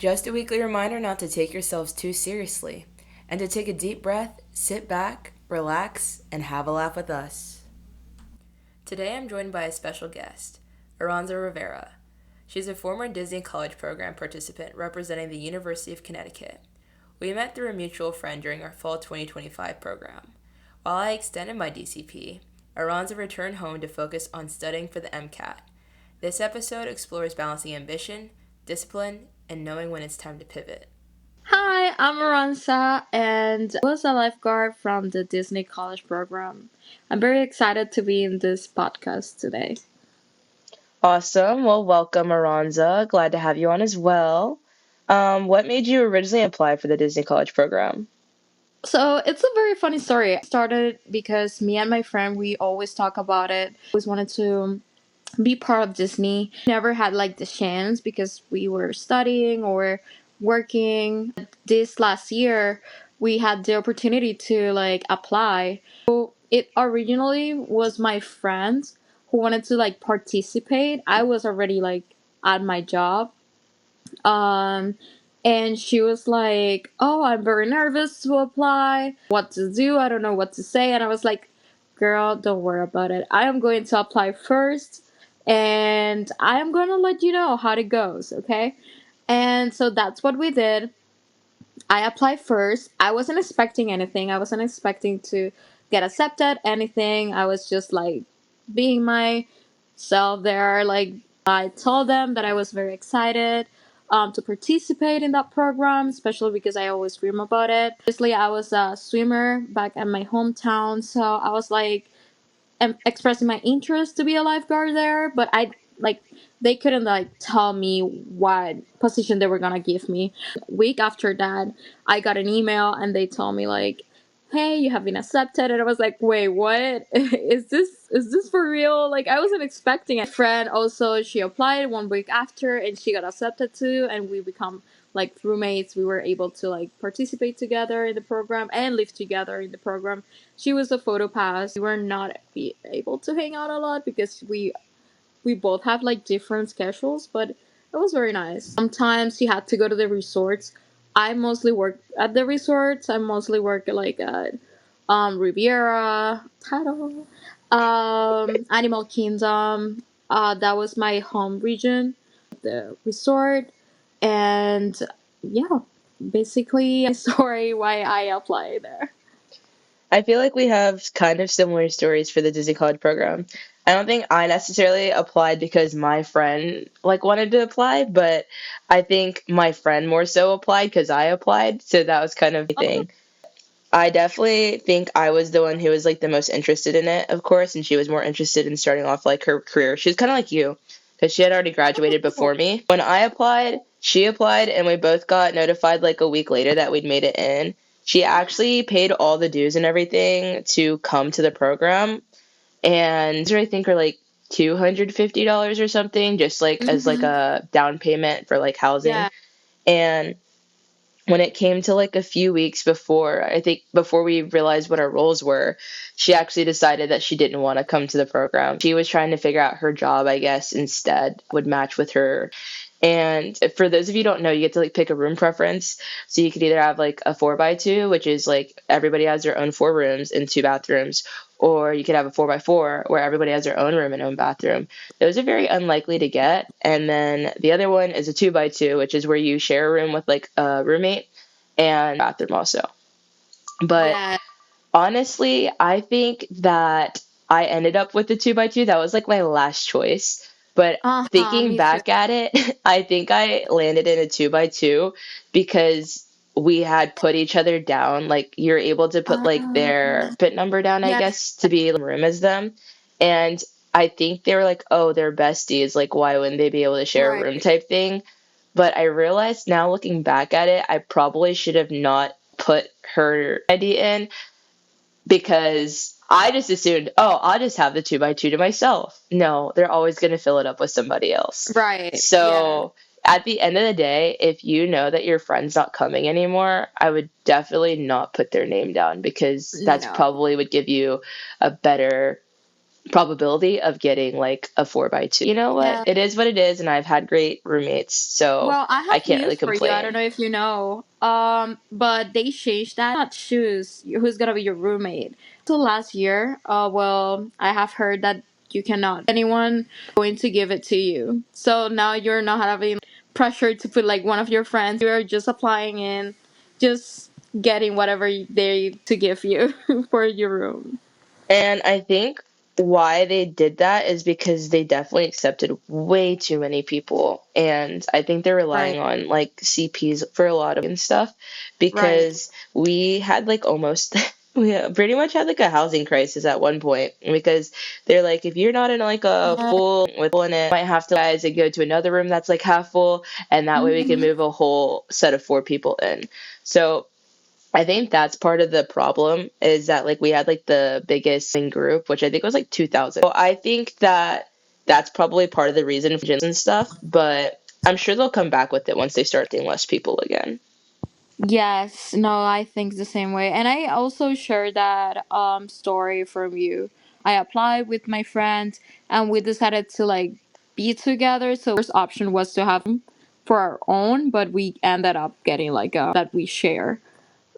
Just a weekly reminder not to take yourselves too seriously, and to take a deep breath, sit back, relax, and have a laugh with us. Today I'm joined by a special guest, Aranza Rivera. She's a former Disney College Program participant representing the University of Connecticut. We met through a mutual friend during our fall 2025 program. While I extended my DCP, Aranza returned home to focus on studying for the MCAT. This episode explores balancing ambition, discipline, and knowing when it's time to pivot. Hi, I'm Aranza, and I was a lifeguard from the Disney College program. I'm very excited to be in this podcast today. Awesome. Well, welcome, Aranza. Glad to have you on as well. What made you originally apply for the Disney College program? So it's a very funny story. It started because me and my friend, we always talk about it. Always wanted to be part of Disney. Never had like the chance because we were studying or working. This last year, we had the opportunity to like apply. It originally was my friend who wanted to like participate. I was already like at my job. Um and she was like, "Oh, I'm very nervous to apply. What to do? I don't know what to say." And I was like, "Girl, don't worry about it. I am going to apply first and I am going to let you know how it goes, okay?" And so that's what we did. I applied first. I wasn't expecting anything. I wasn't expecting to get accepted, anything. I was just like being myself there. Like, I told them that I was very excited to participate in that program, especially because I always dream about it. Obviously, I was a swimmer back in my hometown, so I was like expressing my interest to be a lifeguard there, but I like they couldn't like tell me what position they were gonna give me. Week after that, I got an email and they told me like, "Hey, you have been accepted." And I was like, "Wait, what? Is this for real?" Like, I wasn't expecting it. Friend also, she applied 1 week after and she got accepted too, and we become like roommates. We were able to like participate together in the program and live together in the program. She was a photo pass. We were not be able to hang out a lot because we both have like different schedules, but it was very nice. Sometimes she had to go to the resorts. I mostly work at the resorts. I mostly work like at Riviera, Title, Animal Kingdom. That was my home region, the resort, and yeah, basically a story why I applied there. I feel like we have kind of similar stories for the Disney College program. I don't think I necessarily applied because my friend like wanted to apply, but I think my friend more so applied because I applied, so that was kind of the Oh, thing. I definitely think I was the one who was like the most interested in it, of course, and she was more interested in starting off like her career. She was kind of like you because she had already graduated before me. When I applied, she applied, and we both got notified like a week later that we'd made it in. She actually paid all the dues and everything to come to the program, and I think are like $250 or something, just like as like mm-hmm. a down payment for like housing. Yeah. And when it came to like a few weeks before, I think before we realized what our roles were, she actually decided that she didn't want to come to the program. She was trying to figure out her job, I guess, instead would match with her. And for those of you who don't know, you get to like pick a room preference. So you could either have like a 4x2, which is like everybody has their own 4 rooms and 2 bathrooms, or you could have a 4x4 where everybody has their own room and own bathroom. Those are very unlikely to get. And then the other one is a 2x2, which is where you share a room with like a roommate and bathroom also. But Yeah. honestly, I think that I ended up with the 2x2. That was like my last choice. But Uh-huh, thinking me too. back at it, I think I landed in a 2x2 because we had put each other down. Like you're able to put like their pit number down, I Yes. guess, to be in the room as them. And I think they were like, oh, they're besties. Like, why wouldn't they be able to share a room Right. type thing? But I realized now looking back at it, I probably should have not put her ID in because I just assumed, oh, I'll just have the 2x2 to myself. No, they're always going to fill it up with somebody else. Right. Yeah. So at the end of the day, if you know that your friend's not coming anymore, I would definitely not put their name down because that's No. probably would give you a better probability of getting like a 4x2. You know what? Yeah. It is what it is, and I've had great roommates, so Well, I I have can't really news for you. I don't complain. know if you know. But they changed that. Not choose who's gonna be your roommate. So last year, well, I have heard that you cannot anyone going to give it to you. So now you're not having pressure to put like one of your friends. You're just applying in, just getting whatever they to give you for your room. And I think why they did that is because they definitely accepted way too many people. And I think they're relying Right. on like CPs for a lot of and stuff Right. because we had like almost we pretty much had like a housing crisis at one point because they're like if you're not in like a Yeah. full with full in it, might have to guys and go to another room that's like half full and that way we can Mhm. move a whole set of 4 people in. So I think that's part of the problem is that like we had like the biggest in group, which I think was like 2000. So I think that that's probably part of the reason for gyms and stuff, but I'm sure they'll come back with it once they start seeing less people again. Yes, no, I think the same way. And I also shared that story from you. I applied with my friend and we decided to like be together. So first option was to have for our own, but we ended up getting like a that we share,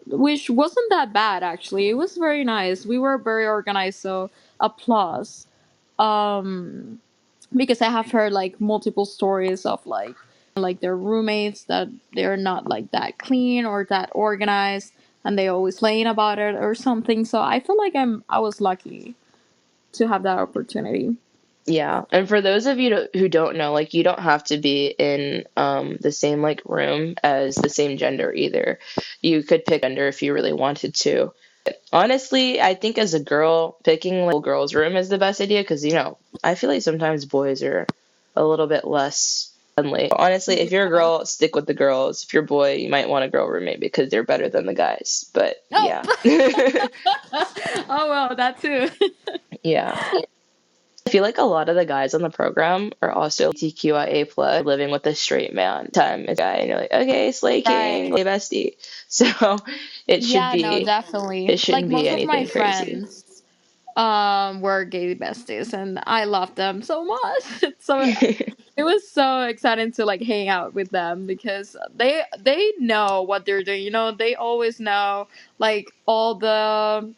which wasn't that bad actually. It was very nice. We were very organized, so applause. Um because I have heard like multiple stories of like their roommates that they're not like that clean or that organized and they always complain about it or something. So I feel like I was lucky to have that opportunity. Yeah, and for those of you who don't know, like you don't have to be in the same like room as the same gender either. You could pick gender if you really wanted to. Honestly, I think as a girl, picking like a girl's room is the best idea because, I feel like sometimes boys are a little bit less friendly. Honestly, if you're a Yeah. girl, stick with the girls. If you're a boy, you might want a girl roommate because they're better than the guys. But Oh. yeah. Oh well, that too. Yeah. I feel like a lot of the guys on the program are also LGBTQIA plus living with a straight man. Time a guy and you're like, okay, Slay King, Right. Slay Bestie. So it should Yeah, no, be definitely. it Like shouldn't be most of my anything crazy. friends were gay besties and I loved them so much. So it was so exciting to like hang out with them because they know what they're doing. You know, they always know like all the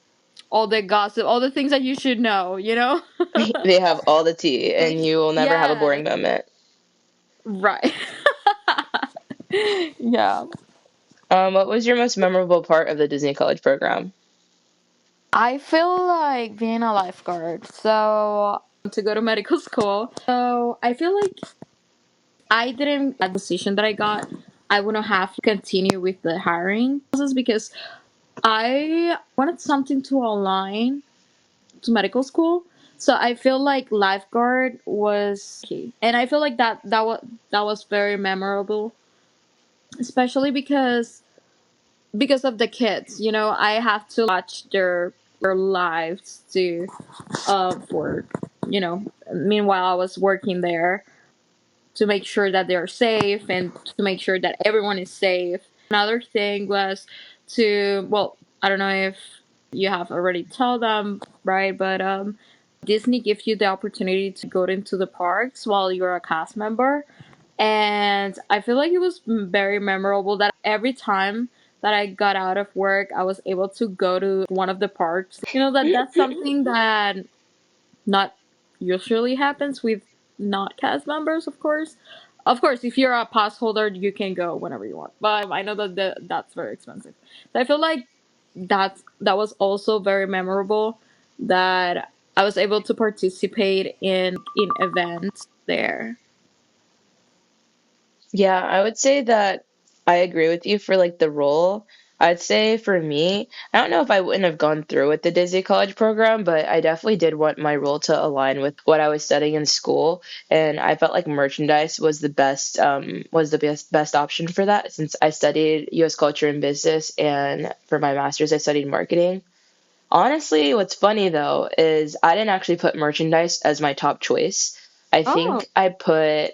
gossip, all the things that you should know, you know? They have all the tea, and you will never have a Yeah. boring moment. Right. Yeah. What was your most memorable part of the Disney College program? I feel like being a lifeguard. So to go to medical school. So I feel like I didn't that decision that I got, I wouldn't have to continue with the hiring process because I wanted something to align to medical school. So I feel like lifeguard was key, and I feel like that was very memorable, especially because of the kids. You know, I have to watch their lives to for you know. Meanwhile, I was working there to make sure that they're safe and to make sure that everyone is safe. Another thing was to well, I don't know if you have already told them, right? But Disney gives you the opportunity to go into the parks while you're a cast member. And I feel like it was very memorable that every time that I got out of work, I was able to go to one of the parks. You know that that's something that not usually happens with not cast members, of course. Of course, if you're a pass holder, you can go whenever you want. But I know that that's very expensive. So I feel like that was also very memorable that I was able to participate in events there. Yeah, I would say that I agree with you for like the role. I'd say for me, I don't know if I wouldn't have gone through with the Disney College program, but I definitely did want my role to align with what I was studying in school, and I felt like merchandise was the best option for that since I studied U.S. culture and business, and for my master's I studied marketing. Honestly, what's funny though is I didn't actually put merchandise as my top choice. I Oh, think I put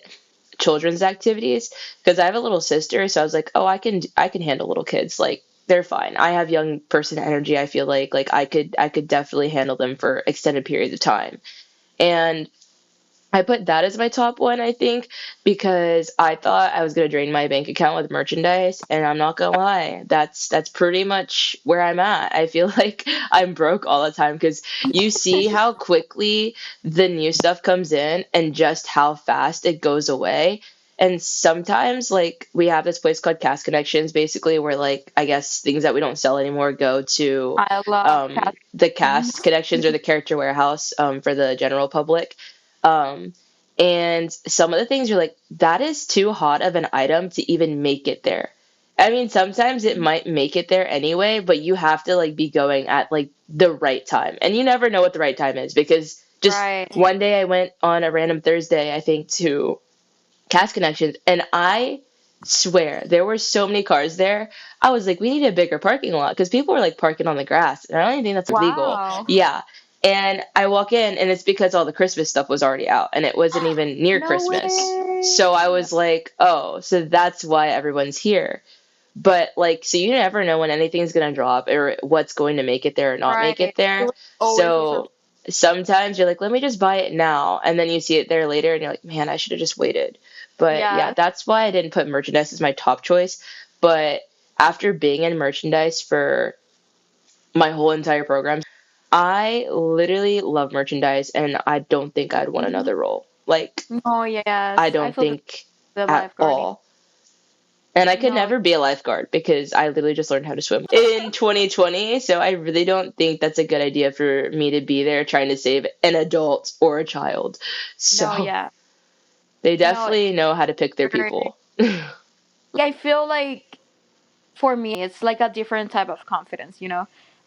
children's activities because I have a little sister, so I was like, "Oh, I can handle little kids. Like they're fine. I have young person energy. I feel like I could definitely handle them for extended periods of time." And I put that as my top one, I think, because I thought I was gonna drain my bank account with merchandise, and I'm not gonna lie, that's pretty much where I'm at. I feel like I'm broke all the time because you see how quickly the new stuff comes in and just how fast it goes away. And sometimes, like, we have this place called Cast Connections, basically, where, like, I guess things that we don't sell anymore go to I love cat. the Cast Connections or the Character Warehouse for the general public. Um, and some of the things you're like, that is too hot of an item to even make it there. I mean, sometimes it might make it there anyway, but you have to like be going at like the right time. And you never know what the right time is because just Right. one day I went on a random Thursday, I think, to Cast Connections, and I swear there were so many cars there. I was like, we need a bigger parking lot because people were like parking on the grass, and I don't even think that's legal. Wow. Yeah. And I walk in, and it's because all the Christmas stuff was already out, and it wasn't even near No Christmas. So I way. was like, oh, so that's why everyone's here. But like, so you never know when anything's gonna drop or what's going to make it there or not make Right. it It there. was always a surprise. So sometimes you're like, let me just buy it now, and then you see it there later, and you're like, man, I should have just waited. But yeah, Yes. that's why I didn't put merchandise as my top choice. But after being in merchandise for my whole entire program, I literally love merchandise, and I don't think I'd want Mhm. another role. Like, Oh I yes, I don't feel think the at lifeguarding. all. And I could No, never be a lifeguard because I literally just learned how to swim in 2020. So I really don't think that's a good idea for me to be there trying to save an adult or a child. no, So yeah, they no. It's definitely know how to pick their very. people. I feel like for me, it's like a different type of confidence.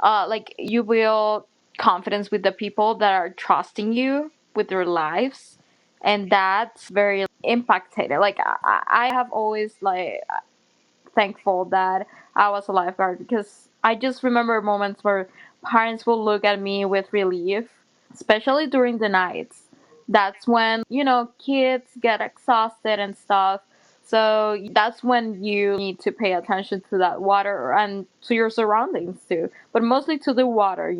Like you build confidence with the people that are trusting you with their lives, and that's very impacted. Like I have always like thankful that I was a lifeguard because I just remember moments where parents will look at me with relief, especially during the nights. That's when, kids get exhausted and stuff. So that's when you need to pay attention to that water and to your surroundings too, but mostly to the water.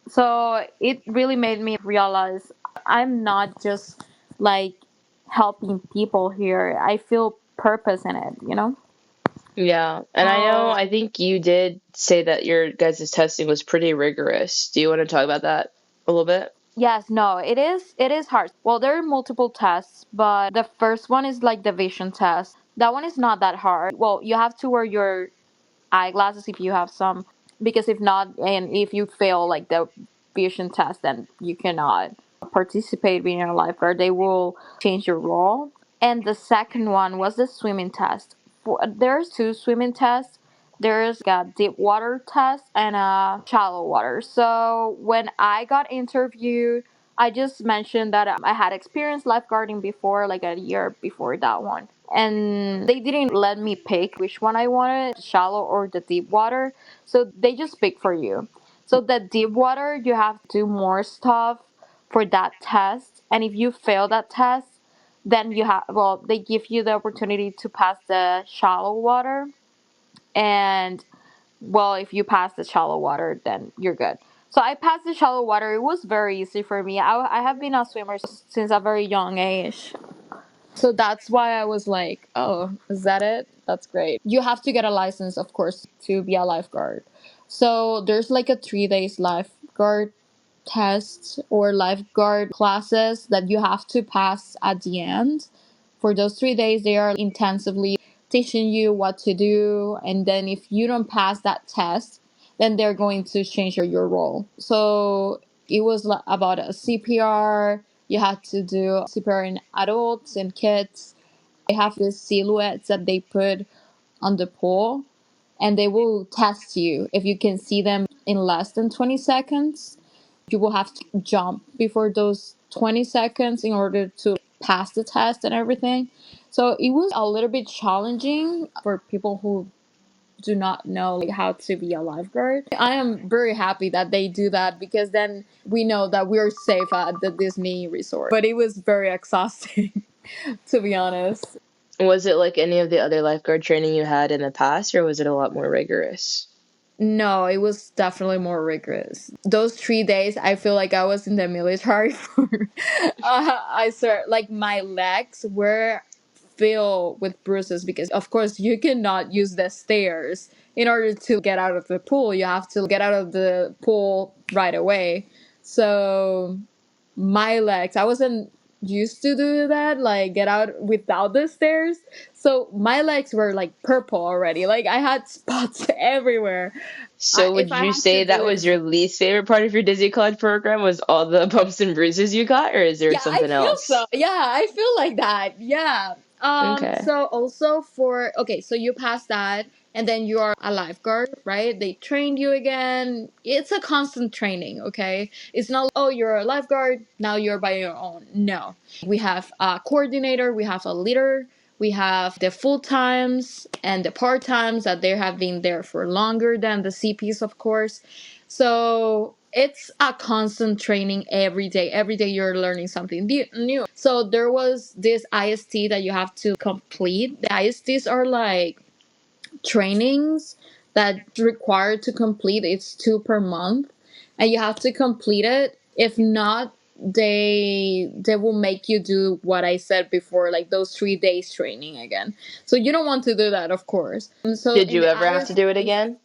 So it really made me realize I'm not just like helping people here. I feel purpose in it. Yeah. And I know, Oh, I think you did say that your guys' testing was pretty rigorous. Do you want to talk about that a little bit? yes, no, it is. It is hard. Well, there are multiple tests, but the first one is like the vision test. That one is not that hard. Well, you have to wear your eyeglasses if you have some, because if not, and if you fail like the vision test, then you cannot participate being a lifeguard. They will change your role. And the second one was the swimming test. There's two swimming tests. There's a deep water test and a shallow water. So when I got interviewed, I just mentioned that I had experienced lifeguarding before, like a year before that one. And they didn't let me pick which one I wanted, shallow or the deep water. So they just pick for you. So the deep water, you have to do more stuff for that test. And if you fail that test, then they give you the opportunity to pass the shallow water. And well, if you pass the shallow water, then you're good. So I passed the shallow water. It was very easy for me. I have been a swimmer since a very young age. So that's why I was like, oh, is that it? That's great. You have to get a license, of course, to be a lifeguard. So there's like a 3 days lifeguard tests or lifeguard classes that you have to pass at the end. For those 3 days, they are intensively teaching you what to do. And then if you don't pass that test, then they're going to change your role. So it was about a CPR. You had to do CPR in adults and kids. They have these silhouettes that they put on the pool, and they will test you if you can see them in less than 20 seconds. You will have to jump before those 20 seconds in order to pass the test and everything. So it was a little bit challenging for people who do not know like how to be a lifeguard. I am very happy that they do that because then we know that we're safe at the Disney resort. But it was very exhausting to be honest. Was it like any of the other lifeguard training you had in the past, or was it a lot more rigorous? No, it was definitely more rigorous. Those 3 days, I feel like I was in the military for. I swear, like my legs were filled with bruises because, of course, you cannot use the stairs in order to get out of the pool. You have to get out of the pool right away. So my legs, I wasn't used to do that, like get out without the stairs. So my legs were like purple already. Like I had spots everywhere. So would If I you had to say do that it was again. your least favorite part of your Disney College program was all the bumps and bruises you got, or is there Yeah, I something feel so. else? Yeah, I feel like that. Yeah. Okay. So also for okay, so you pass that and then you are a lifeguard, right? They trained you again. It's a constant training, okay? It's not oh, you're a lifeguard, now you're by your own. No. We have a coordinator, we have a leader, we have the full times and the part times that they have been there for longer than the CPs, of course. So it's a constant training every day. Every day you're learning something new. So there was this IST that you have to complete. The ISTs are like trainings that required to complete. It's two per month, and you have to complete it. If not, they will make you do what I said before, like those 3 days training again. So you don't want to do that, of course. And so Did in you the ever have to do it IST, again?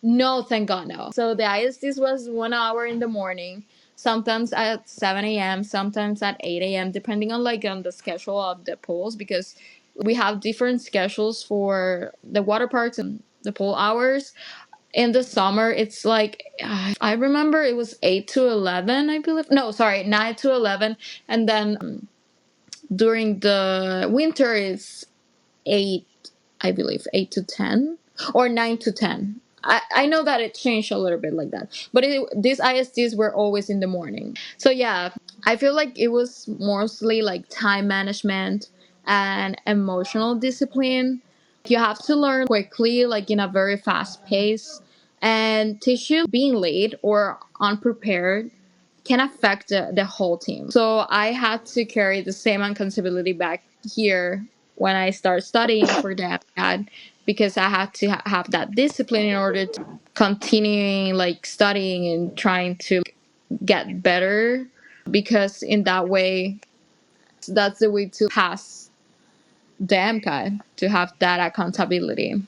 no, thank God, no. So the ISTs was 1 hour in the morning, sometimes at 7 a.m., sometimes at 8 a.m., depending on like on the schedule of the pools, because we have different schedules for the water parks and the pool hours. In the summer, it's like I remember it was 8 to 11, I believe. No, sorry, 9 to 11, and then during the winter it's 8, I believe, 8 to 10 or 9 to 10. I know that it changed a little bit like that, but these ISTs were always in the morning. So yeah, I feel like it was mostly like time management and emotional discipline. You have to learn quickly, like in a very fast pace, and teach you being late or unprepared can affect the whole team. So I had to carry the same accountability back here when I started studying for the MCAT because I had to have that discipline in order to continuing like studying and trying to get better because in that way that's the way to pass the MCAT to have that accountability.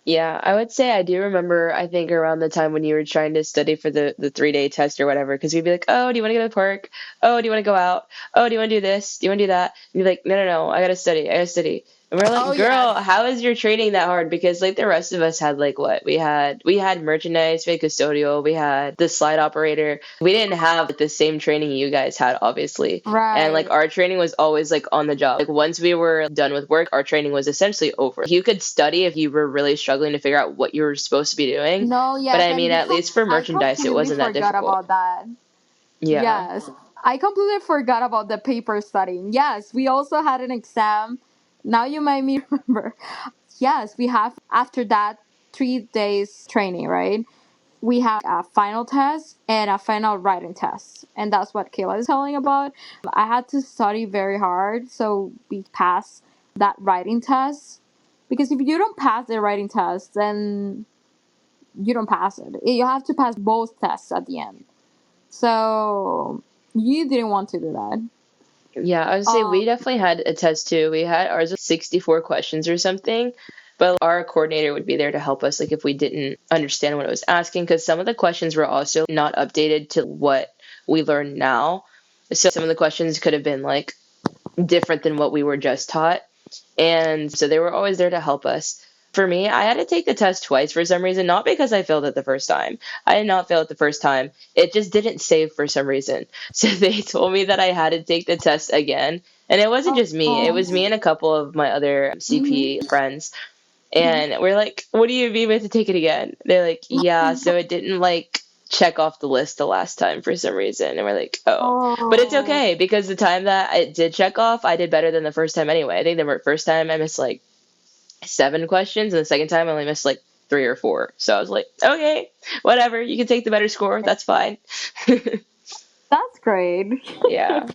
Yeah, I would say I do remember, I think around the time when you were trying to study for the 3-day test or whatever, because we'd be like, oh, do you want to go to the park? Oh, do you want to go out? Oh, do you want to do this? Do you want to do that? And you're like, no, no, no, I gotta study. I gotta study. And we're Oh like, girl, yes. how is your training that hard? Because like the rest of us had like what? We had merchandise, we had custodial, we had the slide operator. We didn't have like the same training you guys had, obviously. And like Right. our training was always like on the job. Like once we were done with work, our training was essentially over. You could study if you were really struggling to figure out what you were supposed to be doing. No, But yes, I and mean, at least for I merchandise, it completely wasn't that forgot difficult. about that. Yeah. Yes, I completely forgot about the paper studying. Yes, we also had an exam. Now you made me remember. Yes, we have after that 3 days training, right? We have a final test and a final writing test. And that's what Kayla is telling about. I had to study very hard so we pass that writing test. Because if you don't pass the writing test, then you don't pass it. You have to pass both tests at the end. So you didn't want to do that. Yeah, I would say Um, we definitely had a test too. We had ours was 64 questions or something, but our coordinator would be there to help us, like if we didn't understand what it was asking, because some of the questions were also not updated to what we learn now. So some of the questions could have been like different than what we were just taught. And so they were always there to help us. For me, I had to take the test twice for some reason, not because I failed it the first time. I did not fail it the first time. It just didn't save for some reason. So they told me that I had to take the test again. And it wasn't just me, it was me and a couple of my other CP mhm. friends. And we're like, what do you mean we have to take it again? They're like, yeah, so it didn't like check off the list the last time for some reason. And we're like, oh. But it's Oh, okay because the time that it did check off, I did better than the first time anyway. I think the first time I missed like 7 questions, and the second time I only missed like 3 or 4. So I was like, okay, whatever. You can take the better score. That's fine. that's great. Yeah.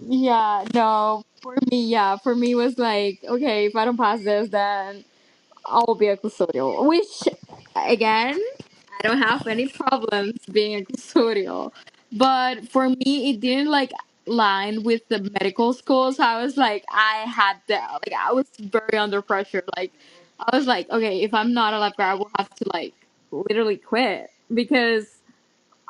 Yeah, no, for me, yeah, for me it was like, okay, if I don't pass this, then I'll be a custodial, which again, I don't have any problems being a custodial. But for me, it didn't like line with the medical school. So I was like, I had that. Like, I was very under pressure. Like, I was like, okay, if I'm not a lifeguard, I will have to like literally quit because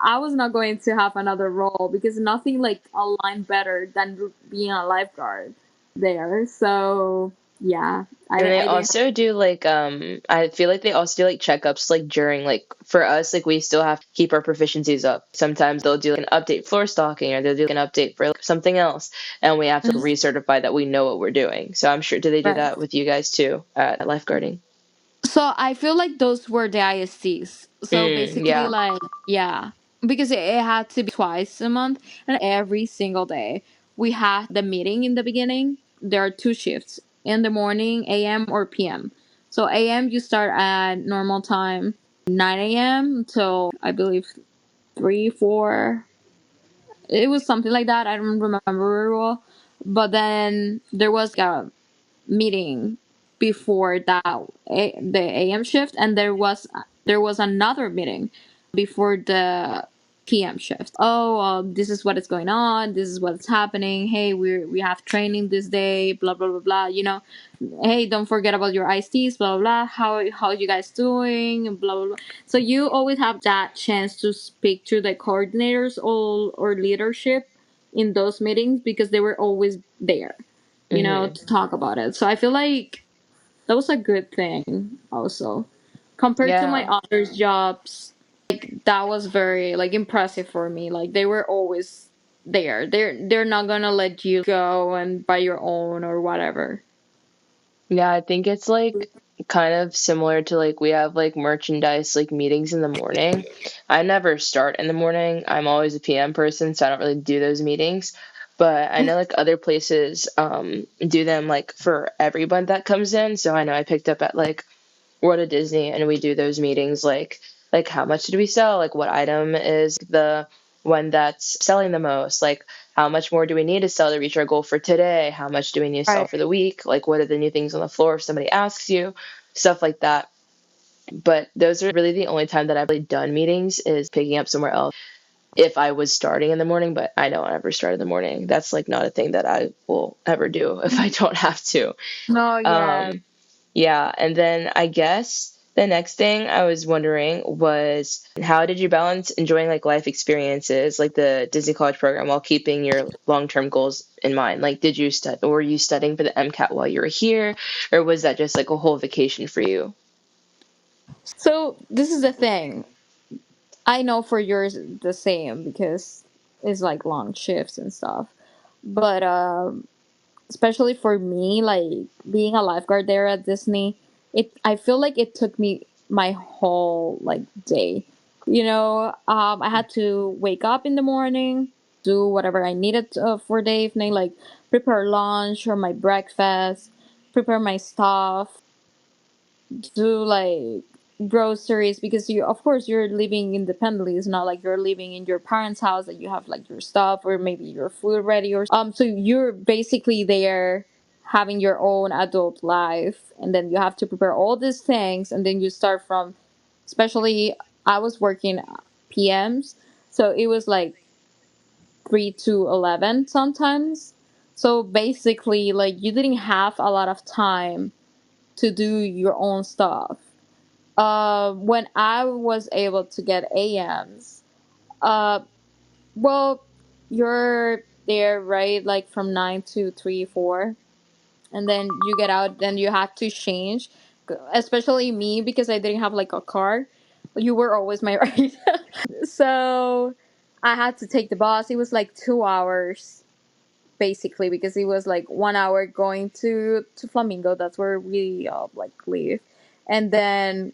I was not going to have another role because nothing like aligned better than being a lifeguard there. So yeah, And they I didn't. also do like I feel like they also do like checkups like during like for us like we still have to keep our proficiencies up. Sometimes they'll do like an update floor stalking or they'll do like, an update for like, something else and we have to Mhm. recertify that we know what we're doing. So I'm sure do they do Right. that with you guys too at lifeguarding? So I feel like those were the ISTs. So basically, Yeah. like, yeah, because it had to be twice a month and every single day. We had the meeting in the beginning. There are two shifts in the morning, AM or PM. So AM, you start at normal time, 9 a.m. till I believe 3, 4. It was something like that. I don't remember very well. But then there was a meeting before the AM shift, and there was another meeting before the PM shift. Oh, this is what is going on. This is what's happening. Hey, we have training this day. Blah blah blah blah. Hey, don't forget about your ICs. Blah blah blah. How you guys doing? Blah blah blah. So you always have that chance to speak to the coordinators or leadership in those meetings because they were always there, Hmm. to talk about it. So I feel like that was a good thing also. Compared to my Yeah. other jobs, like that was very like impressive for me. Like they were always there. They're not gonna let you go and buy your own or whatever. Yeah, I think it's like kind of similar to like we have like merchandise like meetings in the morning. I never start in the morning. I'm always a PM person, so I don't really do those meetings. But I know like other places do them like for everyone that comes in. So I know I picked up at like World of Disney and we do those meetings like how much did we sell? Like what item is the one that's selling the most? Like how much more do we need to sell to reach our goal for today? How much do we need to sell Right. for the week? Like what are the new things on the floor if somebody asks you? Stuff like that. But those are really the only time that I've really done meetings is picking up somewhere else if I was starting in the morning, but I don't ever start in the morning. That's like not a thing that I will ever do if I don't have to. No, yeah. Um, yeah, and then I guess the next thing I was wondering was how did you balance enjoying like life experiences like the Disney College program while keeping your long-term goals in mind? Like did you were you studying for the MCAT while you were here, or was that just like a whole vacation for you? So this is the thing. I know for yours the same because it's like long shifts and stuff. But especially for me, like being a lifeguard there at Disney, I feel like it took me my whole like day. I had to wake up in the morning, do whatever I needed for the evening, like prepare lunch or my breakfast, prepare my stuff, do like groceries because you of course you're living independently. It's not like you're living in your parents house that you have like your stuff or maybe your food ready or so you're basically there having your own adult life, and then you have to prepare all these things, and then you start from, especially I was working PMs, so it was like 3 to 11 sometimes. So basically like you didn't have a lot of time to do your own stuff. When I was able to get AMs, uh, well, you're there, right? Like from 9 to 3, 4. And then you get out, then you have to change. Especially me, because I didn't have like a car. You were always my ride. So I had to take the bus. It was like 2 hours, basically, because it was like 1 hour going to Flamingo. That's where we like live. And then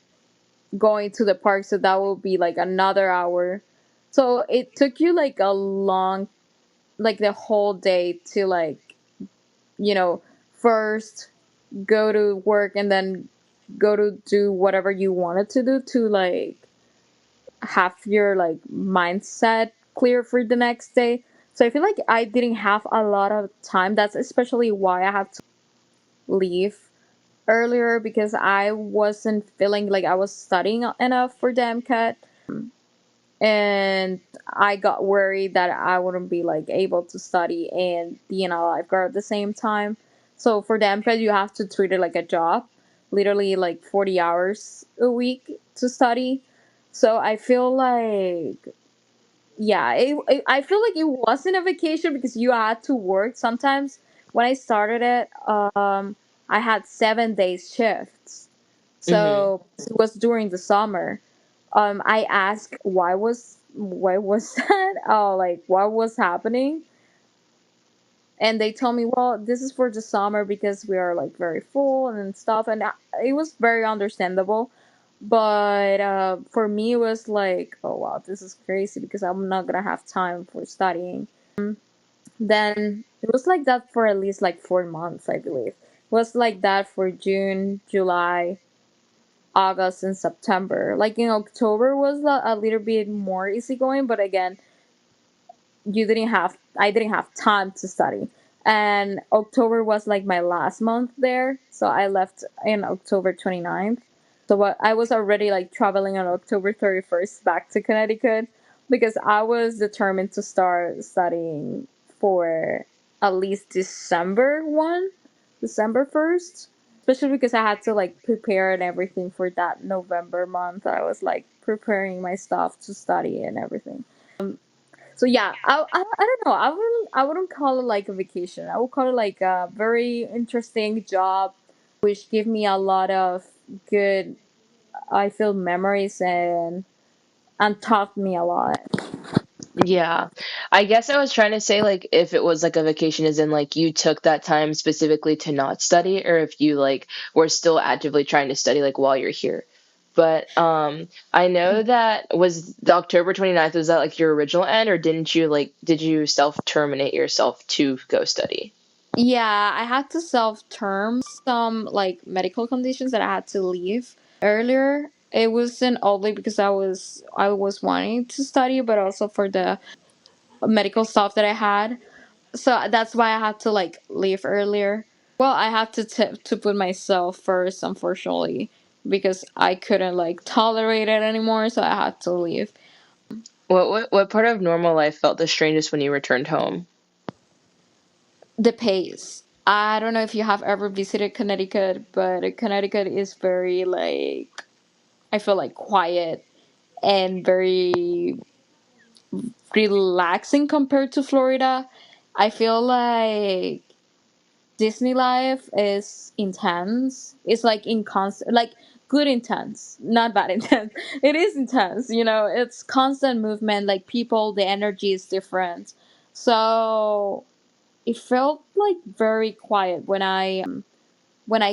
going to the park, so that will be like another hour. So it took you like a long, like the whole day to like, you know first go to work and then go to do whatever you wanted to do to like have your like mindset clear for the next day. So I feel like I didn't have a lot of time. That's especially why I have to leave earlier because I wasn't feeling like I was studying enough for the MCAT, and I got worried that I wouldn't be like able to study and be in a lifeguard at the same time. So for the MCAT, you have to treat it like a job, literally like 40 hours a week to study. So I feel like, yeah, I feel like it wasn't a vacation because you had to work. Sometimes when I started it, I had 7 days shifts. Mm-hmm. So it was during the summer. I asked why was that? Oh, like what was happening? And they told me, well, this is for the summer because we are like very full and stuff, and it was very understandable. But for me, it was like, oh wow, this is crazy because I'm not gonna have time for studying. Then it was like that for at least like 4 months, I believe. It was like that for June, July, August, and September. Like in October was a little bit more easygoing, but again, I didn't have time to study. And October was like my last month there, so I left in October 29th. So I was already like traveling on October 31st back to Connecticut because I was determined to start studying for at least December 1st, especially because I had to like prepare and everything for that November month. I was like preparing my stuff to study and everything. So yeah, I don't know. I wouldn't call it like a vacation. I would call it like a very interesting job, which give me a lot of good, I feel, memories and taught me a lot. Yeah. I guess I was trying to say like if it was like a vacation as in like you took that time specifically to not study or if you like were still actively trying to study like while you're here. But I know that was the October 29th, was that like your original end or did you self-terminate yourself to go study? Yeah, I had to self term some like medical conditions that I had to leave earlier. It wasn't only because I was wanting to study, but also for the medical stuff that I had. So that's why I had to like leave earlier. Well, I had to put myself first, unfortunately, because I couldn't like tolerate it anymore. So I had to leave. What part of normal life felt the strangest when you returned home? The pace. I don't know if you have ever visited Connecticut, but Connecticut is very like, I feel like quiet and very relaxing compared to Florida. I feel like Disney life is intense. It's like in constant, like good intense, not bad intense. It is intense, it's constant movement, like people, the energy is different. So it felt like very quiet when I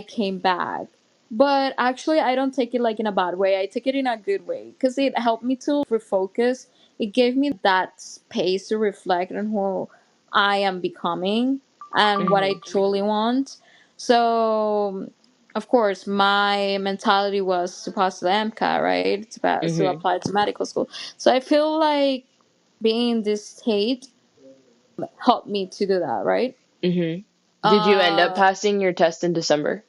came back. But actually, I don't take it like in a bad way. I take it in a good way because it helped me to refocus. It gave me that space to reflect on who I am becoming and what I Mm-hmm. truly want. So, of course, my mentality was to pass the MCAT, right? To Mm-hmm. apply to medical school. So I feel like being in this state helped me to do that, right? Mm-hmm. Did you end up Uh, passing your test in December?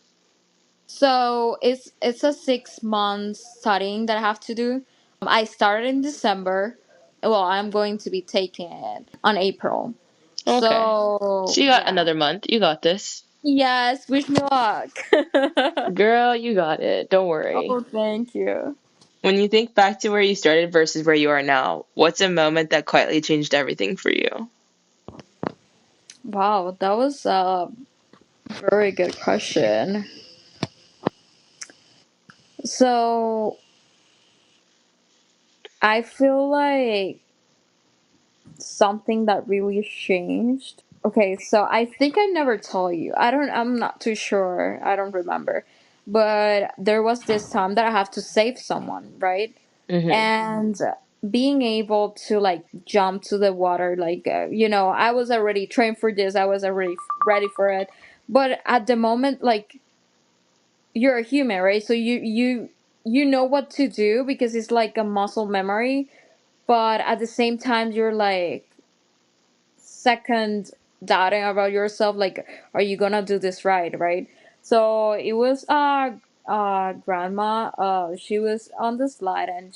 So it's a 6 months studying that I have to do. I started in December. Well, I'm going to be taking it on April. Okay. So So you got yeah. another month. You got this. Yes, wish me luck. Girl, you got it. Don't worry. Oh, thank you. When you think back to where you started versus where you are now, what's a moment that quietly changed everything for you? Wow, that was a very good question. So I feel like something that really changed. Okay, so I think I never told you. I'm not too sure. I don't remember. But there was this time that I have to save someone, right? Mm-hmm. And being able to like jump to the water, like, I was already trained for this. I was already ready for it. But at the moment, like, you're a human, right? So you know what to do because it's like a muscle memory. But at the same time, you're like second doubting about yourself, like, are you gonna do this right? So it was grandma. She was on the slide and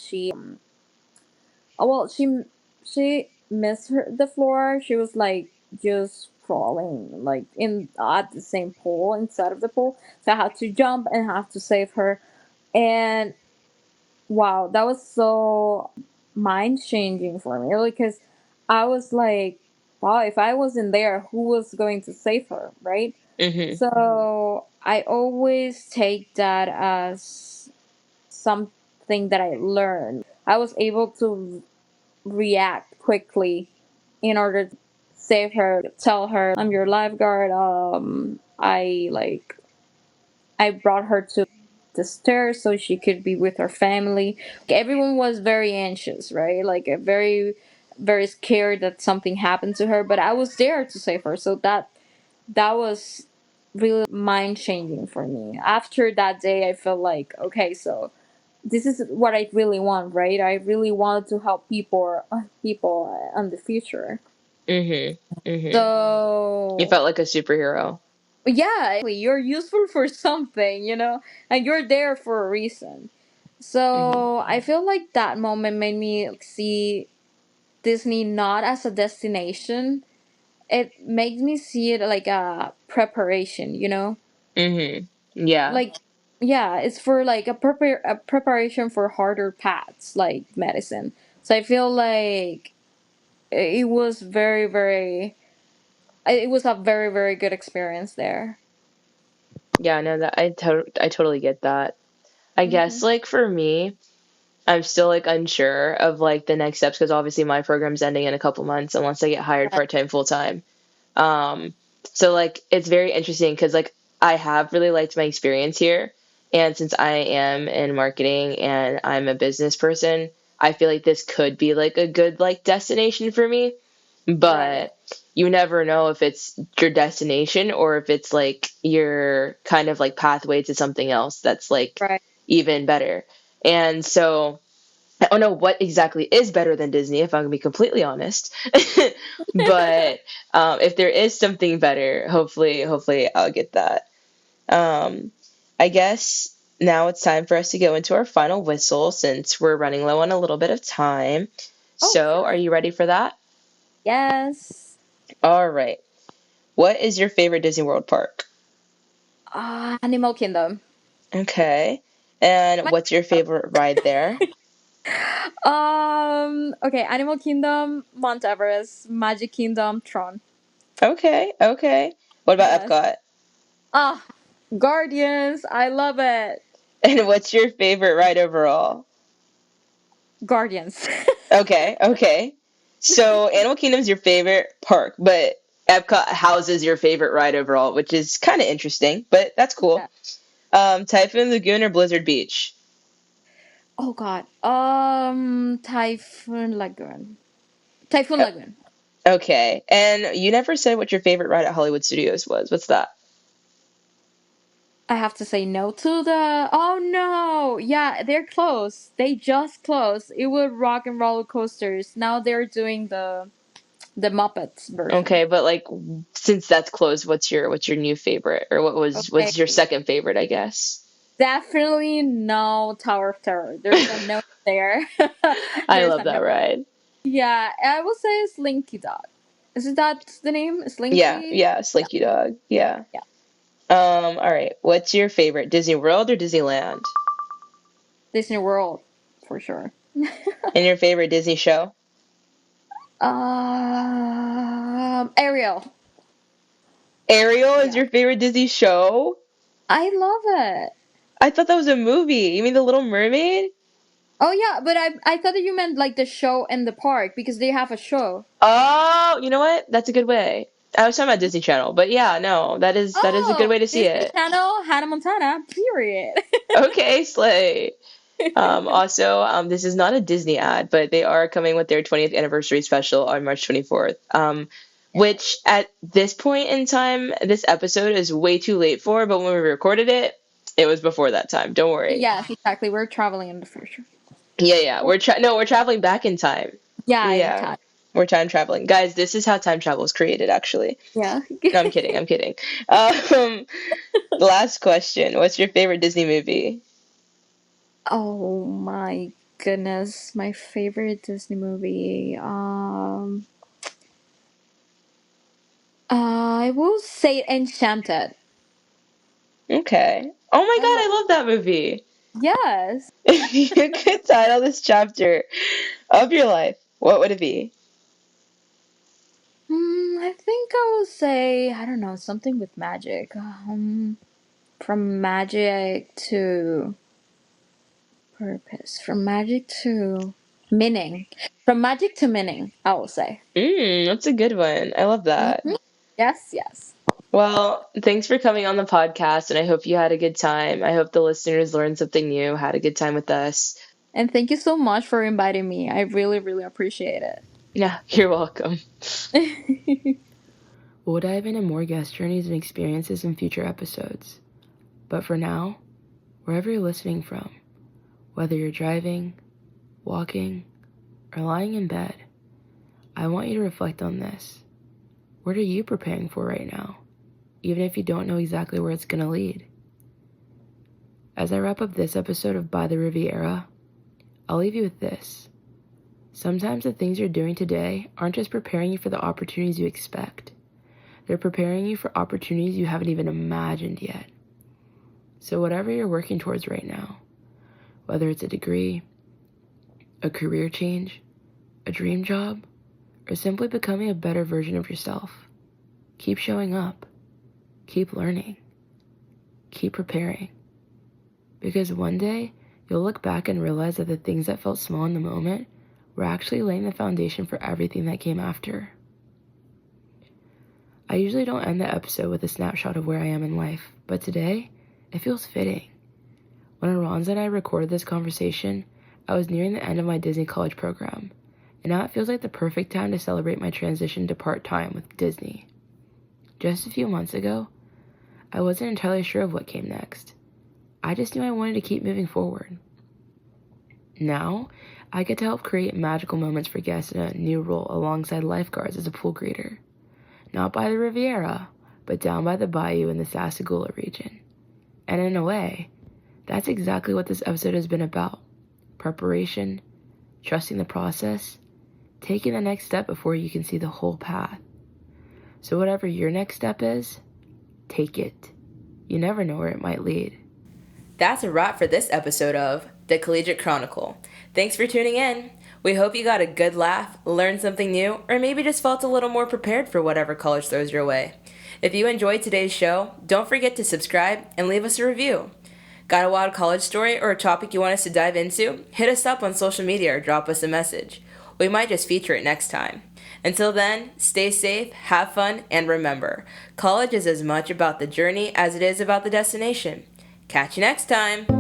well, she missed the floor. She was like just crawling like in at the same pool inside of the pool. So I had to jump and have to save her. And wow, that was so mind changing for me because I was like, wow, if I wasn't there, who was going to save her, right? Mhm. So I always take that as something that I learned. I was able to react quickly in order to save her, tell her I'm your lifeguard. I brought her to the stairs so she could be with her family. Everyone was very anxious, right? Like very scared that something happened to her, but I was there to save her. So that was really mind changing for me. After that day, I felt like, okay, so this is what I really want, right? I really wanted to help people in the future. Mhm. Mhm. You So felt like a superhero. yeah, you're useful for something, and you're there for a reason. Mhm. So I feel like that moment made me see Disney not as a destination. It makes me see it like a preparation. Mhm. Yeah. Like, yeah, it's for like a preparation for harder paths like medicine. So I feel like it was it was a very very good experience there. Yeah, no, that I totally get that. I Hmm. guess like for me, I'm still like unsure of like the next steps because obviously my program's ending in a couple months unless I get hired Right. part-time full-time. Um, so like it's very interesting because like I have really liked my experience here, and since I am in marketing and I'm a business person, I feel like this could be like a good like destination for me. Right. But you never know if it's your destination or if it's like your kind of like pathway to something else that's like Right. even better. And so I don't know what exactly is better than Disney, if I'm gonna be completely honest. But if there is something better, hopefully I'll get that. Um, I guess now it's time for us to go into our final whistle since we're running low on a little bit of time. Oh, So, are sure. you ready for that? Yes. All right. What is your favorite Disney World park? Animal Kingdom. Okay. And My- what's your favorite ride there? Okay, Animal Kingdom, Mount Everest, Magic Kingdom, Tron. Okay, okay. What about Yes. Epcot? Ah, Guardians. I love it. And what's your favorite ride overall? Guardians. Okay, okay. So Animal Kingdom's your favorite park, but Epcot houses your favorite ride overall, which is kind of interesting, but that's cool. Yeah. Typhoon Lagoon or Blizzard Beach? Oh God. Typhoon Lagoon. Typhoon Uh, Lagoon. okay. And you never said what your favorite ride at Hollywood Studios was. What's that? I have to say no to the. Oh no! Yeah, they're closed. They just closed. It was Rock and Roller Coasters. Now they're doing the Muppets version. Okay, but like since that's closed, what's your new favorite? Or what's your Okay, second favorite, I guess? definitely no Tower of Terror. There's a no there. I There's love a no. that ride. Yeah, I would say Slinky Dog. Is that the name? Yeah, Slinky? yeah, Yeah, Slinky Dog. Yeah. yeah. All right. What's your favorite? Disney World or Disneyland? Disney World, for sure. And your favorite Disney show? Ariel. Ariel is Yeah, your favorite Disney show? I love it. I thought that was a movie. You mean The Little Mermaid? Oh yeah, but I thought that you meant like the show and the park because they have a show. Oh, you know what? That's a good way. I was talking about Disney Channel, but yeah, no, that is a good Oh, way to see Disney it. Channel, Hannah Montana. Period. Okay, Slay. Also, this is not a Disney ad, but they are coming with their 20th anniversary special on March 24th. Which at this point in time, this episode is way too late for, but when we recorded it, it was before that time. Don't worry. Yes, exactly. We're traveling in the future. Yeah, yeah. We're traveling back in time. Yeah, in Yeah. time. We're time traveling. Guys, this is how time travel is created, actually. Yeah. No, I'm kidding. I'm kidding. The last question. What's your favorite Disney movie? Oh my goodness, my favorite Disney movie. I will say Enchanted. Okay. Oh my I God, love. I love that movie. Yes. If you could title this chapter of your life, what would it be? I think I will say, I don't know, something with magic. From magic to purpose. From magic to meaning. From magic to meaning, I will say. That's a good one. I love that. Yes, yes. Well, thanks for coming on the podcast, and I hope you had a good time. I hope the listeners learned something new, had a good time with us. And thank you so much for inviting me. I really, really appreciate Yeah, you're welcome. it. We'll dive into more guest journeys and experiences in future episodes. But for now, wherever you're listening from, whether you're driving, walking, or lying in bed, I want you to reflect on this. What are you preparing for right now, even if you don't know exactly where it's going to lead? As I wrap up this episode of By the Riviera, I'll leave you with this. Sometimes the things you're doing today aren't just preparing you for the opportunities you expect. They're preparing you for opportunities you haven't even imagined yet. So whatever you're working towards right now, whether it's a degree, a career change, a dream job, or simply becoming a better version of yourself, keep showing up, keep learning, keep preparing. Because one day, you'll look back and realize that the things that felt small in the moment were actually laying the foundation for everything that came after. I usually don't end the episode with a snapshot of where I am in life, but today, it feels fitting. When Aranza and I recorded this conversation, I was nearing the end of my Disney college program, and now it feels like the perfect time to celebrate my transition to part-time with Disney. Just a few months ago, I wasn't entirely sure of what came next. I just knew I wanted to keep moving forward. Now, I get to help create magical moments for guests in a new role alongside lifeguards as a pool greeter. Not by the Riviera, but down by the bayou in the Sassagoula region. And in a way, that's exactly what this episode has been about. Preparation, trusting the process, taking the next step before you can see the whole path. So whatever your next step is, take it. You never know where it might lead. That's a wrap for this episode of the Collegiate Chronicle. Thanks for tuning in. We hope you got a good laugh, learned something new, or maybe just felt a little more prepared for whatever college throws your way. If you enjoyed today's show, don't forget to subscribe and leave us a review. Got a wild college story or a topic you want us to dive into? Hit us up on social media or drop us a message. We might just feature it next time. Until then, stay safe, have fun, and remember, college is as much about the journey as it is about the destination. Catch you next time!